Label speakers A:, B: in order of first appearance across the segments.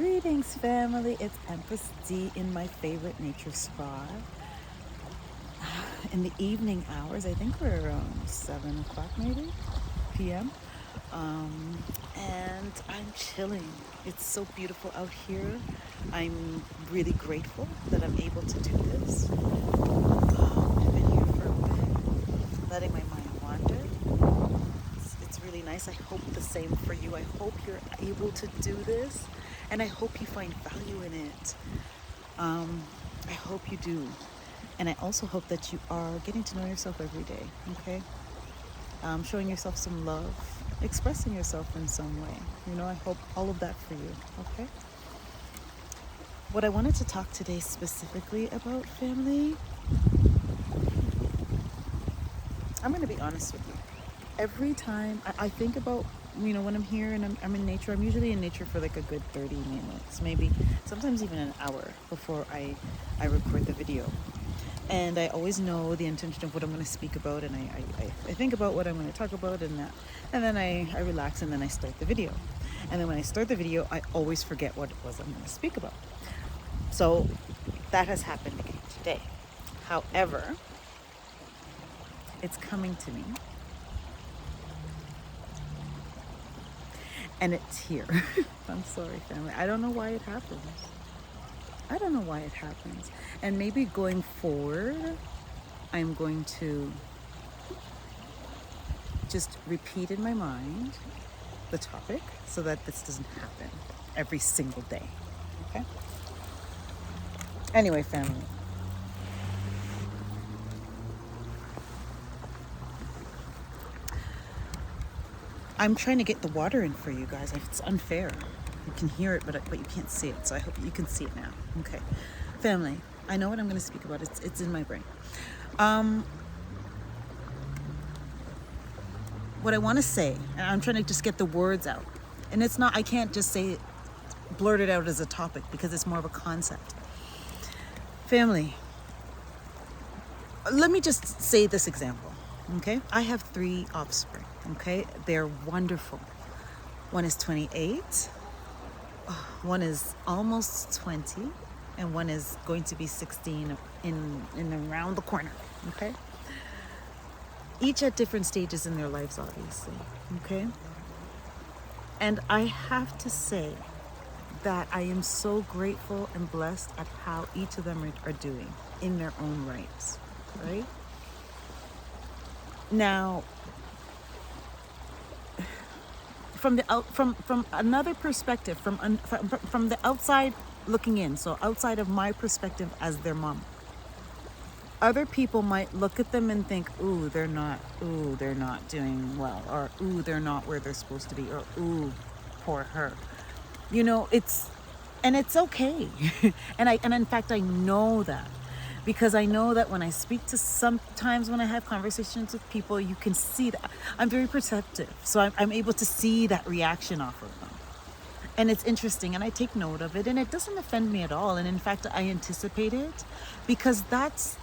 A: Greetings, family. It's Empress D in my favorite nature spa. In the evening hours, I think we're around 7 o'clock maybe, p.m. And I'm chilling. It's so beautiful out here. I'm really grateful that I'm able to do this. I've been here for a bit, letting my mind wander. It's really nice. I hope the same for you. I hope you're able to do this, and I hope you find value in it. I hope you do. And I also hope that you are getting to know yourself every day, okay? Showing yourself some love, expressing yourself in some way. I hope all of that for you, okay? What I wanted to talk today specifically about, family, I'm going to be honest with you. Every time I think about, when I'm here and I'm in nature, I'm usually in nature for like a good 30 minutes, maybe sometimes even an hour before I record the video. And I always know the intention of what I'm going to speak about, and I think about what I'm going to talk about, and then I relax, and then I start the video. And then when I start the video, I always forget what it was I'm going to speak about. So that has happened again today. However, it's coming to me. And it's here. I'm sorry, family. I don't know why it happens. And maybe going forward, I'm going to just repeat in my mind the topic so that this doesn't happen every single day. Okay? Anyway, family. I'm trying to get the water in for you guys. It's unfair. You can hear it, but you can't see it. So I hope you can see it now. Okay. Family, I know what I'm going to speak about. It's in my brain. What I want to say, and I'm trying to just get the words out. And it's not, I can't just say it, blurt it out as a topic, because it's more of a concept. Family, let me just say this example. Okay? I have 3 offspring. Okay? They're wonderful. One is 28. One is almost 20. And one is going to be 16 in around the corner. Okay? Each at different stages in their lives, obviously. Okay? And I have to say that I am so grateful and blessed at how each of them are doing in their own rights. Right? Now, from another perspective, from the outside looking in, so outside of my perspective as their mom, other people might look at them and think, they're not doing well, or they're not where they're supposed to be, or poor her. It's okay. and in fact I know that, because I know that when I speak to, sometimes when I have conversations with people, you can see that I'm very perceptive. So I'm able to see that reaction off of them. And it's interesting, and I take note of it, and it doesn't offend me at all. And in fact, I anticipate it, because that's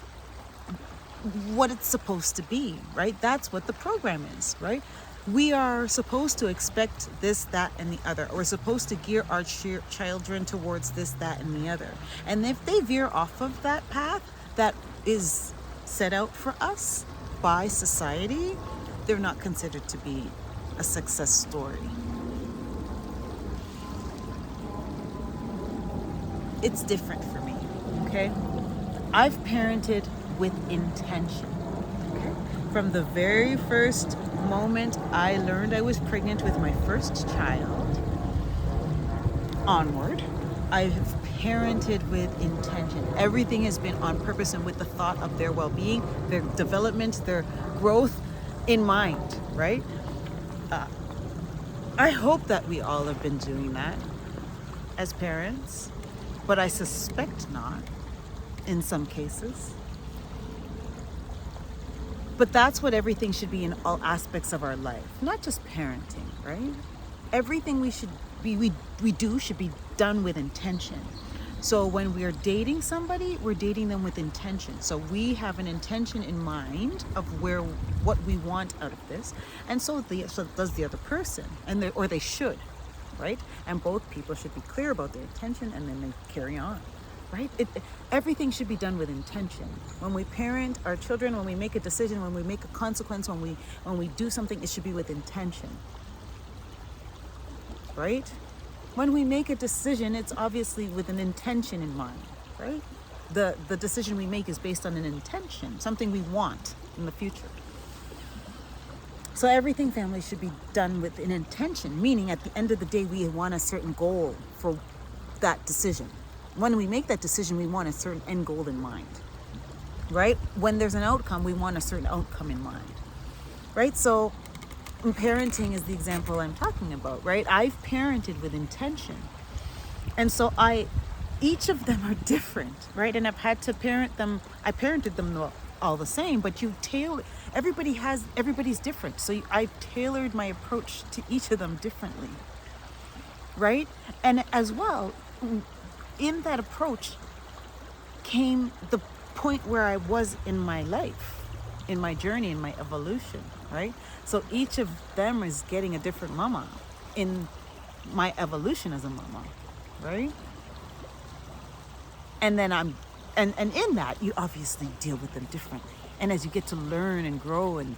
A: what it's supposed to be, right? That's what the program is, right? We are supposed to expect this, that, and the other. We're supposed to gear our children towards this, that, and the other. And if they veer off of that path that is set out for us by society, they're not considered to be a success story. It's different for me, okay? I've parented with intention. Okay? From the very first moment I learned I was pregnant with my first child onward, I've parented with intention. Everything has been on purpose and with the thought of their well-being, their development, their growth in mind, right? I hope that we all have been doing that as parents, but I suspect not in some cases. But that's what everything should be in all aspects of our life, not just parenting, right? Everything we do should be done with intention. So when we are dating somebody, we're dating them with intention. So we have an intention in mind of what we want out of this, and so does the other person, or they should. right? And both people should be clear about their intention, and then they carry on, right? Everything should be done with intention. When we parent our children, when we make a decision, when we make a consequence, when we do something, it should be with intention, right? When we make a decision, it's obviously with an intention in mind, right? The decision we make is based on an intention, something we want in the future. So everything, family, should be done with an intention, meaning at the end of the day, we want a certain goal for that decision. When we make that decision, we want a certain end goal in mind, right? When there's an outcome, we want a certain outcome in mind, right? So parenting is the example I'm talking about, right? I've parented with intention. And so each of them are different, right? And I've had to parent them. I parented them all the same, but everybody's different. So I've tailored my approach to each of them differently, right? And as well, in that approach came the point where I was in my life, in my journey, in my evolution, right? So each of them is getting a different mama in my evolution as a mama, right? And then and in that, you obviously deal with them differently. And as you get to learn and grow and,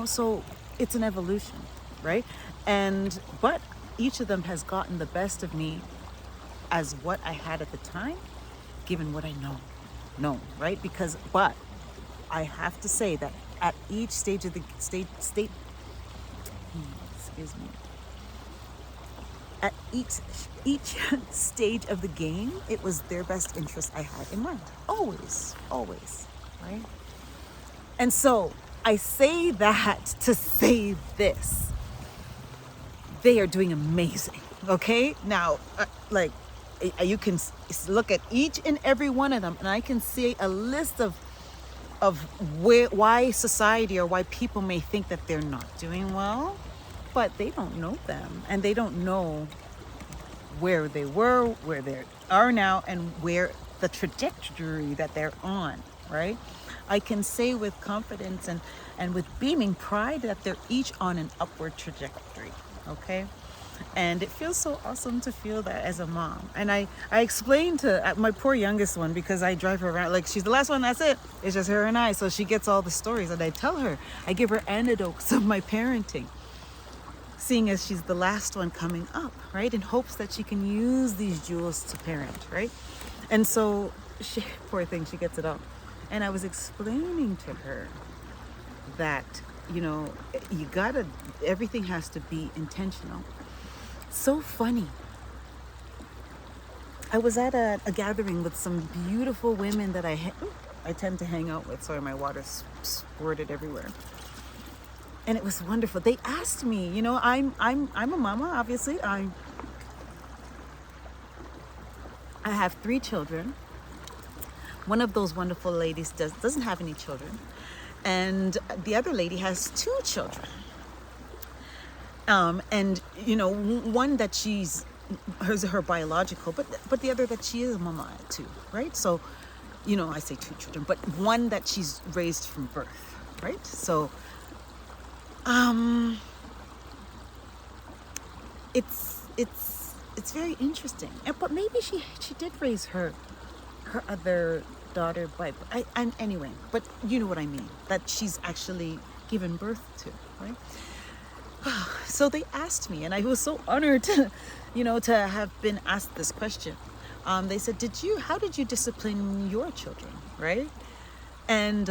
A: so it's an evolution, right? But each of them has gotten the best of me as what I had at the time, given what I know, right? But I have to say that at each stage of the at each stage of the game, it was their best interest I had in mind. Always, right? And so I say that to say this. They are doing amazing, okay? Now, you can look at each and every one of them, and I can see a list of why society or why people may think that they're not doing well, but they don't know them, and they don't know where they were, where they are now, and where the trajectory that they're on, right? I can say with confidence and with beaming pride that they're each on an upward trajectory, okay? And it feels so awesome to feel that as a mom. And I explained to my poor youngest one, because I drive her around, like she's the last one, that's it. It's just her and I. So she gets all the stories, and I tell her, I give her anecdotes of my parenting, seeing as she's the last one coming up, right? In hopes that she can use these jewels to parent, right? And so she, poor thing, she gets it all. And I was explaining to her that, everything has to be intentional. So funny. I was at a gathering with some beautiful women that I tend to hang out with. Sorry, my water squirted everywhere. And it was wonderful. They asked me, I'm a mama, obviously. I have 3 children. One of those wonderful ladies doesn't have any children. And the other lady has 2 children. And one that she's her biological, but the other that she is a mama too, right? So, I say 2 children, but one that she's raised from birth, right? So, it's very interesting. But maybe she did raise her other daughter by anyway. But you know what I mean? That she's actually given birth to, right? So they asked me, and I was so honored to, to have been asked this question. They said, how did you discipline your children, right? And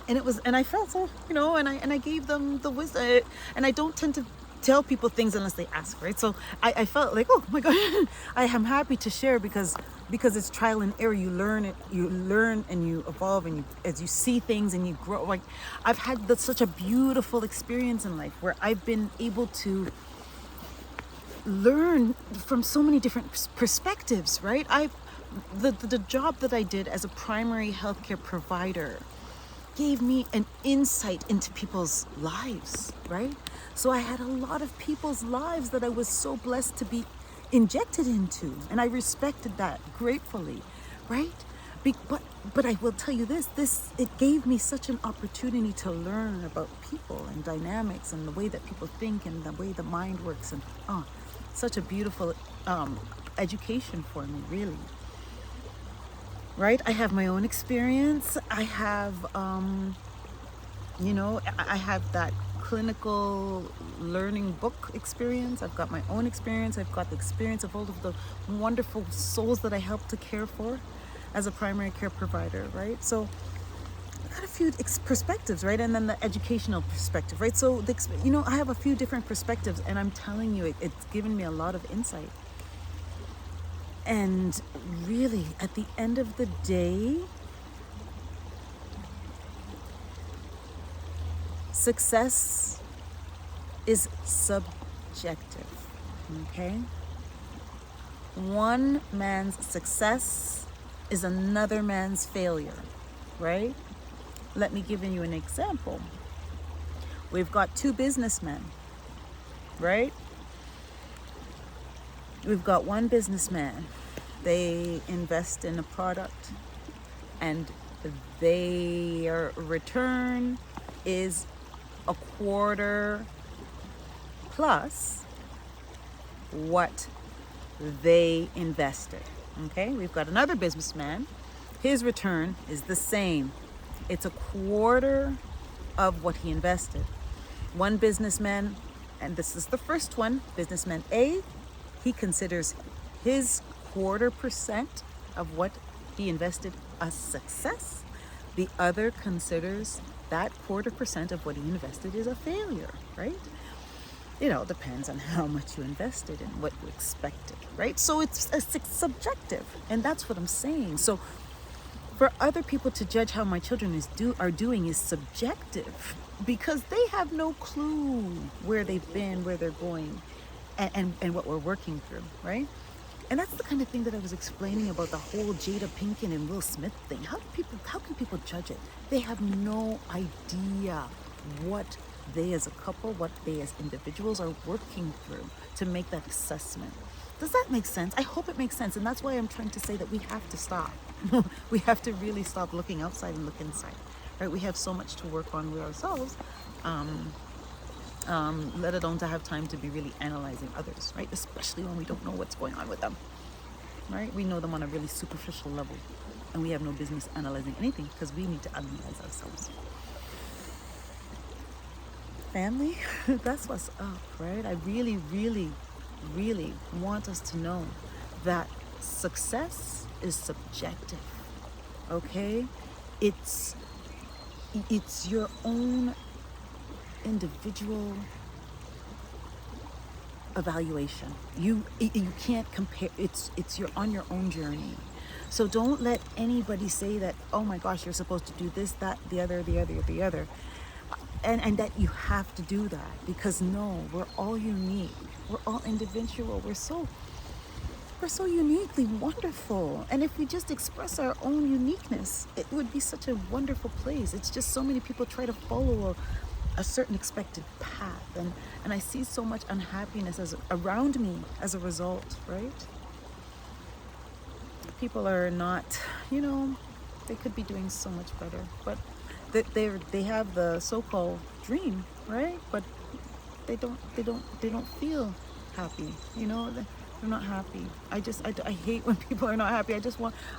A: it was, and I felt so, and I gave them the wisdom, and I don't tend to tell people things unless they ask, right? So I felt like, oh my God, I am happy to share because it's trial and error. You learn and you evolve, and as you see things and you grow. Like, I've had such a beautiful experience in life where I've been able to learn from so many different perspectives, right? The job that I did as a primary healthcare provider gave me an insight into people's lives, right? So I had a lot of people's lives that I was so blessed to be injected into, and I respected that gratefully, right? But But I will tell you this, it gave me such an opportunity to learn about people and dynamics and the way that people think and the way the mind works. And such a beautiful education for me, really. Right? I have my own experience. I have, I have that clinical learning book experience. I've got my own experience. I've got the experience of all of the wonderful souls that I help to care for as a primary care provider, right? So I got a few perspectives, right? And then the educational perspective, right? So, I have a few different perspectives, and I'm telling you, it's given me a lot of insight. And really, at the end of the day, success is subjective, okay? One man's success is another man's failure, right? Let me give you an example. We've got two businessmen, right? We've got one businessman. They invest in a product, and their return is a quarter plus what they invested. Okay, we've got another businessman. His return is the same. It's a quarter of what he invested. One businessman, and this is the first one, businessman A, he considers his quarter percent of what he invested a success. The other considers that quarter percent of what he invested is a failure, right? It all depends on how much you invested and what you expected, right? So it's subjective, and that's what I'm saying. So for other people to judge how my children are doing is subjective, because they have no clue where they've been, where they're going, and what we're working through, right? And that's the kind of thing that I was explaining about the whole Jada Pinkett and Will Smith thing. How can people judge it? They have no idea what they as a couple, what they as individuals are working through to make that assessment. Does that make sense? I hope it makes sense. And that's why I'm trying to say that we have to stop. We have to really stop looking outside and look inside, right? We have so much to work on with ourselves, let alone to have time to be really analyzing others, right? Especially when we don't know what's going on with them, right? We know them on a really superficial level, and we have no business analyzing anything because we need to analyze ourselves. Family, that's what's up, right? I really, really, really want us to know that success is subjective, okay? It's your own individual evaluation. You can't compare. You're on your own journey. So don't let anybody say that, oh my gosh, you're supposed to do this, that, the other, and that you have to do that, because no, we're all unique. We're all individual. We're so uniquely wonderful. And if we just express our own uniqueness, it would be such a wonderful place. It's just so many people try to follow a certain expected path, and I see so much unhappiness around me as a result, right? People are not, they could be doing so much better, but they have the so-called dream, right? But they don't feel happy, they're not happy. I hate when people are not happy.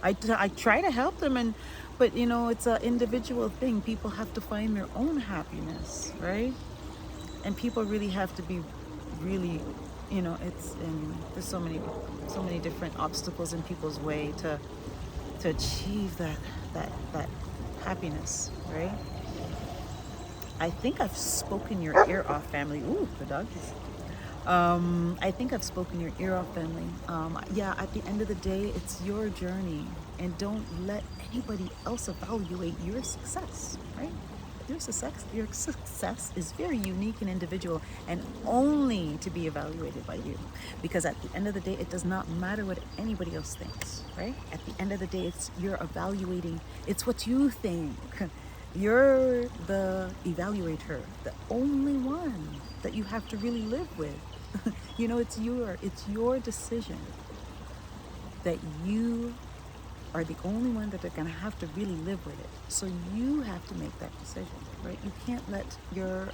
A: I try to help them, but it's an individual thing. People have to find their own happiness, right? And people really have to be really, there's so many different obstacles in people's way to achieve that happiness, right? I think I've spoken your ear off, family. Ooh, the doggies. I think I've spoken your ear off, family. Yeah, at the end of the day, it's your journey, and don't let anybody else evaluate your success, right? Your success is very unique and individual, and only to be evaluated by you. Because at the end of the day, it does not matter what anybody else thinks, right? At the end of the day, you're evaluating. It's what you think. You're the evaluator, the only one that you have to really live with. It's your decision that you are the only one that are going to have to really live with it. So you have to make that decision, right? You can't let your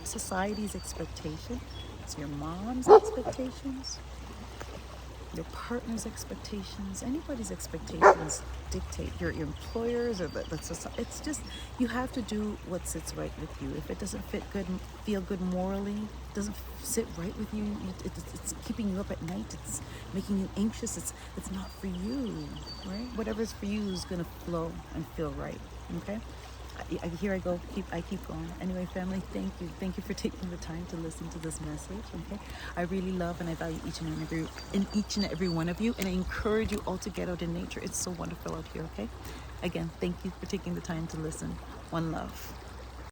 A: society's expectation, it's your mom's expectations, your partner's expectations, anybody's expectations dictate your employers or the society. It's just, you have to do what sits right with you. If it doesn't feel good morally, doesn't sit right with you, it's keeping you up at night, it's making you anxious, it's not for you, right? Whatever's for you is gonna flow and feel right. Okay. Here I go. I keep going. Anyway, family, thank you. Thank you for taking the time to listen to this message. Okay, I really love and I value each and every one of you, and I encourage you all to get out in nature. It's so wonderful out here. Okay, again, thank you for taking the time to listen. One love.